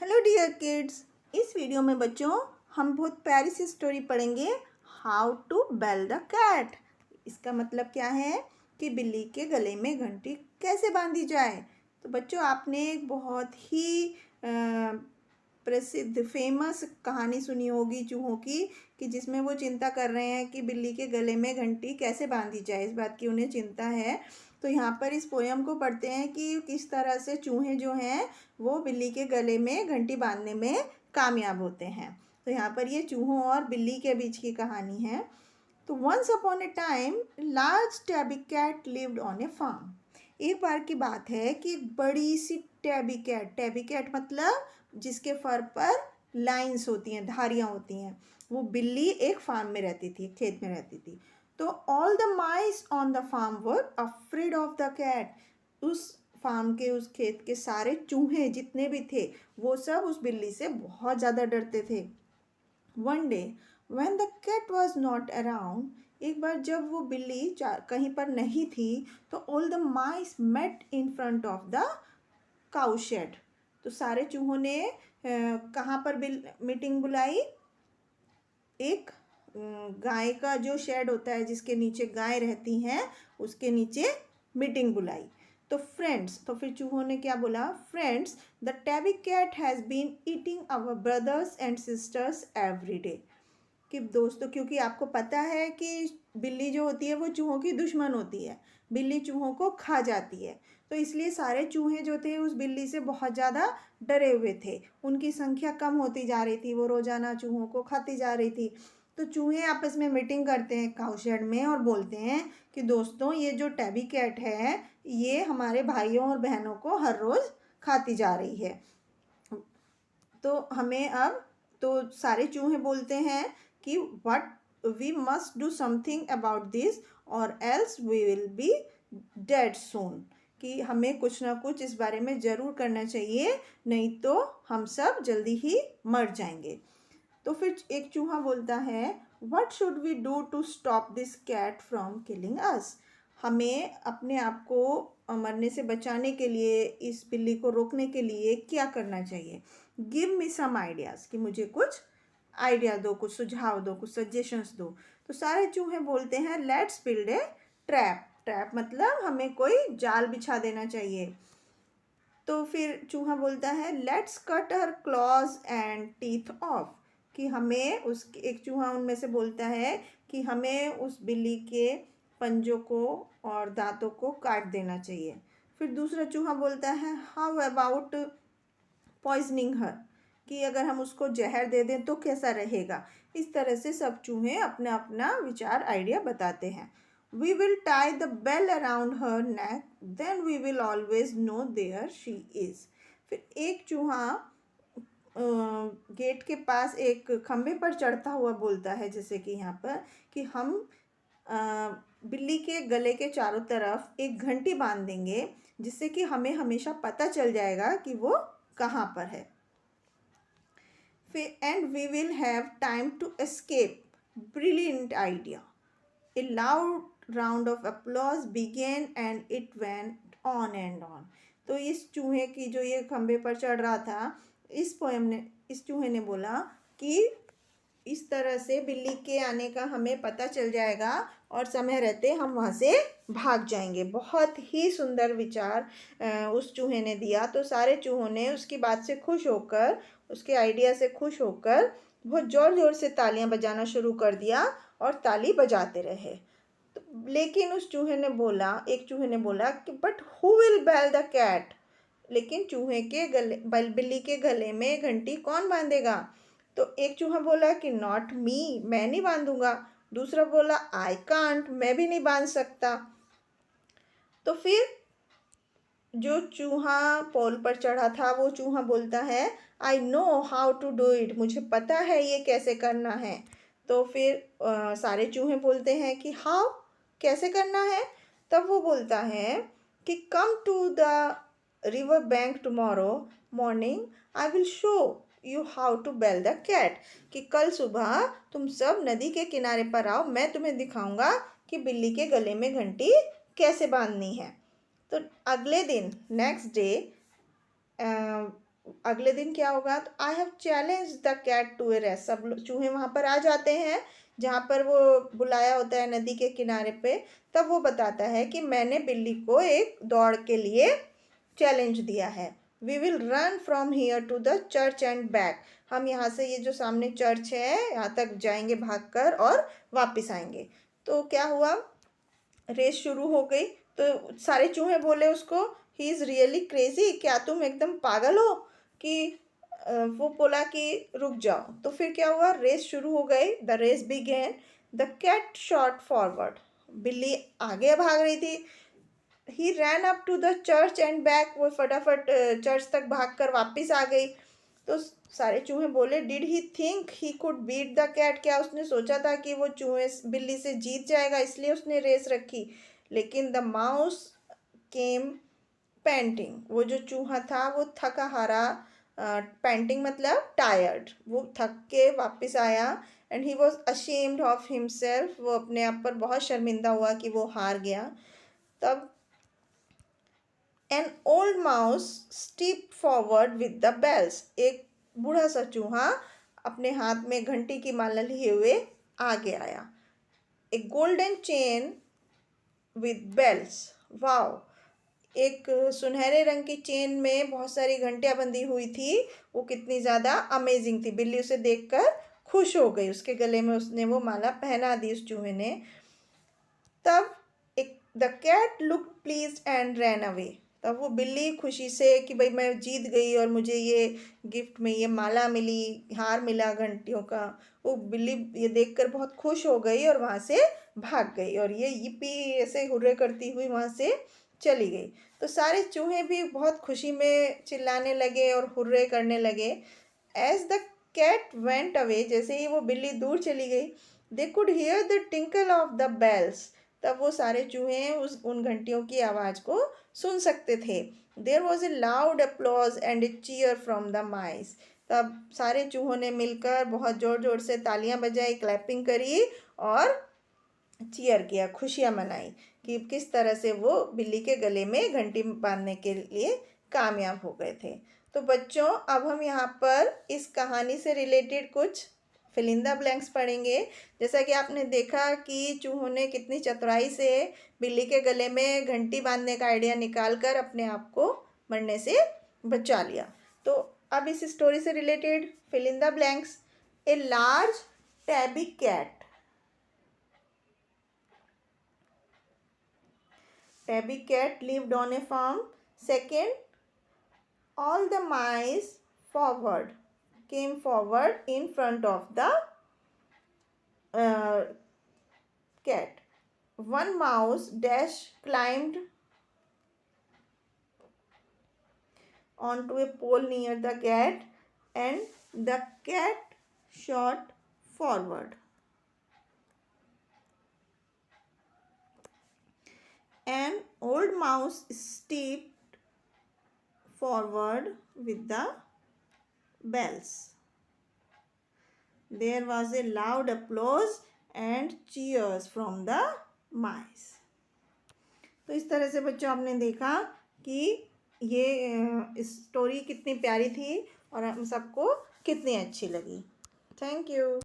Hello dear kids. इस video में बच्चों हम बहुत प्यारी सी स्टोरी पढ़ेंगे, how to bell the cat. इसका मतलब क्या है कि बिल्ली के गले में घंटी कैसे बांधी जाए। तो बच्चों आपने एक बहुत ही प्रसिद्ध फेमस कहानी सुनी होगी चूहों की, कि जिसमें वो चिंता कर रहे हैं कि बिल्ली के गले में घंटी कैसे बांधी जाए। इस बात की उन्हें चिंता है। तो यहाँ पर इस पोयम को पढ़ते हैं कि किस तरह से चूहे जो हैं वो बिल्ली के गले में घंटी बांधने में कामयाब होते हैं। तो यहाँ पर ये चूहों और बिल्ली के बीच की कहानी है। तो once upon a time large tabby cat lived on a farm. एक बार की बात है कि एक बड़ी सी टैबी कैट मतलब जिसके फर पर लाइंस होती हैं, धारियाँ होती हैं, वो बिल्ली एक फार्म में रहती थी, खेत में रहती थी। तो all the mice on the farm were afraid of the cat. उस फार्म के, उस खेत के सारे चूहे जितने भी थे वो सब उस बिल्ली से बहुत ज़्यादा डरते थे। One day when the cat was not around, एक बार जब वो बिल्ली कहीं पर नहीं थी, तो all the mice met in front of the cow shed. तो सारे चूहों ने कहाँ पर मीटिंग बुलाई? एक गाय का जो शेड होता है जिसके नीचे गाय रहती हैं, उसके नीचे मीटिंग बुलाई। तो फ्रेंड्स, तो फिर चूहों ने क्या बोला? Friends, the tabby cat has been eating our brothers and sisters every day. कि दोस्तों, क्योंकि आपको पता है कि बिल्ली जो होती है वो चूहों की दुश्मन होती है, बिल्ली चूहों को खा जाती है। तो इसलिए सारे चूहे जो थे उस बिल्ली से बहुत ज़्यादा डरे हुए थे। उनकी संख्या कम होती जा रही थी, वो रोज़ाना चूहों को खाती जा रही थी। तो चूहे आपस में मीटिंग करते हैं काउशेड में और बोलते हैं कि दोस्तों, ये जो टैबी कैट है ये हमारे भाइयों और बहनों को हर रोज़ खाती जा रही है। तो हमें अब, तो सारे चूहे बोलते हैं कि what we must do something about this और else we will be dead soon. कि हमें कुछ ना कुछ इस बारे में ज़रूर करना चाहिए, नहीं तो हम सब जल्दी ही मर जाएंगे। तो फिर एक चूहा बोलता है, what should we do to stop this cat from killing us. हमें अपने आप को मरने से बचाने के लिए, इस बिल्ली को रोकने के लिए क्या करना चाहिए? गिव मी सम आइडियाज़, कि मुझे कुछ आइडिया दो, कुछ सुझाव दो, कुछ सजेशंस दो। तो सारे चूहे बोलते हैं, let's build a trap. Trap मतलब हमें कोई जाल बिछा देना चाहिए। तो फिर चूहा बोलता है, let's cut her clause and teeth of. कि हमें उस, एक चूहा उनमें से बोलता है कि हमें उस बिल्ली के पंजों को और दांतों को काट देना चाहिए। फिर दूसरा चूहा बोलता है, हाउ अबाउट पॉइजनिंग हर, कि अगर हम उसको जहर दे दें तो कैसा रहेगा। इस तरह से सब चूहे अपना अपना विचार, आइडिया बताते हैं। We will tie the bell around her neck, then we will always know there she is. फिर एक चूहा गेट के पास एक खंबे पर चढ़ता हुआ बोलता है, जैसे कि यहाँ पर, कि हम बिल्ली के गले के चारों तरफ एक घंटी बांध देंगे, जिससे कि हमें हमेशा पता चल जाएगा कि वो कहाँ पर है। फिर and we will have time to escape. Brilliant idea. A loud round of applause began and it went on and on. तो इस चूहे की, जो ये खंबे पर चढ़ रहा था, इस चूहे ने बोला कि इस तरह से बिल्ली के आने का हमें पता चल जाएगा और समय रहते हम वहाँ से भाग जाएंगे। बहुत ही सुंदर विचार उस चूहे ने दिया। तो सारे चूहों ने उसकी बात से खुश होकर, उसके आइडिया से खुश होकर बहुत ज़ोर ज़ोर से तालियां बजाना शुरू कर दिया और ताली बजाते रहे। तो लेकिन उस चूहे ने बोला, एक चूहे ने बोला कि but who will bell the cat. लेकिन चूहे के गले, बिल्ली के गले में घंटी कौन बांधेगा? तो एक चूहा बोला कि नॉट मी, मैं नहीं बांधूंगा। दूसरा बोला, आई कांट, मैं भी नहीं बांध सकता। तो फिर जो चूहा पोल पर चढ़ा था वो चूहा बोलता है, I know how to do it, मुझे पता है ये कैसे करना है। तो फिर सारे चूहे बोलते हैं कि हाउ, कैसे करना है? तब वो बोलता है कि come to the river bank tomorrow morning, I will show you how to bell the cat. कि कल सुबह तुम सब नदी के किनारे पर आओ, मैं तुम्हें दिखाऊंगा कि बिल्ली के गले में घंटी कैसे बांधनी है। तो अगले दिन, नेक्स्ट डे, अगले दिन क्या होगा, तो I have challenge the cat to a race. सब चूहे वहाँ पर आ जाते हैं जहाँ पर वो बुलाया होता है नदी के किनारे पे। तब वो बताता है कि मैंने बिल्ली को एक दौड़ के लिए चैलेंज दिया है। We will run from here to the church and back. हम यहाँ से ये जो सामने चर्च है यहाँ तक जाएंगे भागकर और वापस आएंगे। तो क्या हुआ, रेस शुरू हो गई। तो सारे चूहे बोले उसको, ही इज़ रियली क्रेजी, क्या तुम एकदम पागल हो कि वो बोला कि रुक जाओ। तो फिर क्या हुआ, रेस शुरू हो गई। The race began. The cat shot forward. बिल्ली आगे भाग रही थी। He ran up to the church and back. वो फटाफट चर्च तक भागकर वापस आ गई। तो सारे चूहे बोले, did he think he could beat the cat, क्या उसने सोचा था कि वो चूहे बिल्ली से जीत जाएगा इसलिए उसने रेस रखी। लेकिन द माउस केम पैंटिंग। वो जो चूहा था वो थका हारा, पैंटिंग मतलब टायर्ड, वो थक के वापस आया। And he was ashamed of himself. वो अपने आप पर बहुत शर्मिंदा हुआ कि वो हार गया। तब an old mouse stepped forward with the bells. एक बूढ़ा सा चूहा अपने हाथ में घंटी की माला लिए हुए आगे आया। A golden chain with bells. Wow, एक सुनहरे रंग की चेन में बहुत सारी घंटियां बंधी हुई थी। वो कितनी ज़्यादा अमेजिंग थी। बिल्ली उसे देखकर खुश हो गई। उसके गले में उसने वो माला पहना दी उस चूहे ने। तब एक the cat look pleased and ran away. तब वो बिल्ली खुशी से कि भाई मैं जीत गई और मुझे ये गिफ्ट में ये माला मिली, हार मिला घंटियों का। वो बिल्ली ये देखकर बहुत खुश हो गई और वहाँ से भाग गई और ये yippee ऐसे हुर्रे करती हुई वहाँ से चली गई। तो सारे चूहे भी बहुत खुशी में चिल्लाने लगे और हुर्रे करने लगे। As the cat went away, जैसे ही वो बिल्ली दूर चली गई, they could hear the tinkle of the bells. तब वो सारे चूहे उन घंटियों की आवाज़ को सुन सकते थे। There was a loud applause and a cheer from the mice. तब सारे चूहों ने मिलकर बहुत ज़ोर ज़ोर से तालियां बजाई, क्लैपिंग करी और चीयर किया, खुशियाँ मनाई कि किस तरह से वो बिल्ली के गले में घंटी बांधने के लिए कामयाब हो गए थे। तो बच्चों, अब हम यहाँ पर इस कहानी से रिलेटेड कुछ फिल इन द ब्लैंक्स पढ़ेंगे। जैसा कि आपने देखा कि चूहों ने कितनी चतुराई से बिल्ली के गले में घंटी बांधने का आइडिया निकाल कर अपने आप को मरने से बचा लिया। तो अब इस स्टोरी से related fill in the blanks. A large tabby cat. Tabby cat lived on a farm. Second, all the mice came forward in front of the cat. One mouse climbed onto a pole near the cat and the cat shot forward. An old mouse stepped forward with the bells. There was a loud applause and cheers from the mice. तो इस तरह से बच्चों आपने देखा कि ये story कितनी प्यारी थी और हम सबको कितनी अच्छी लगी। Thank you.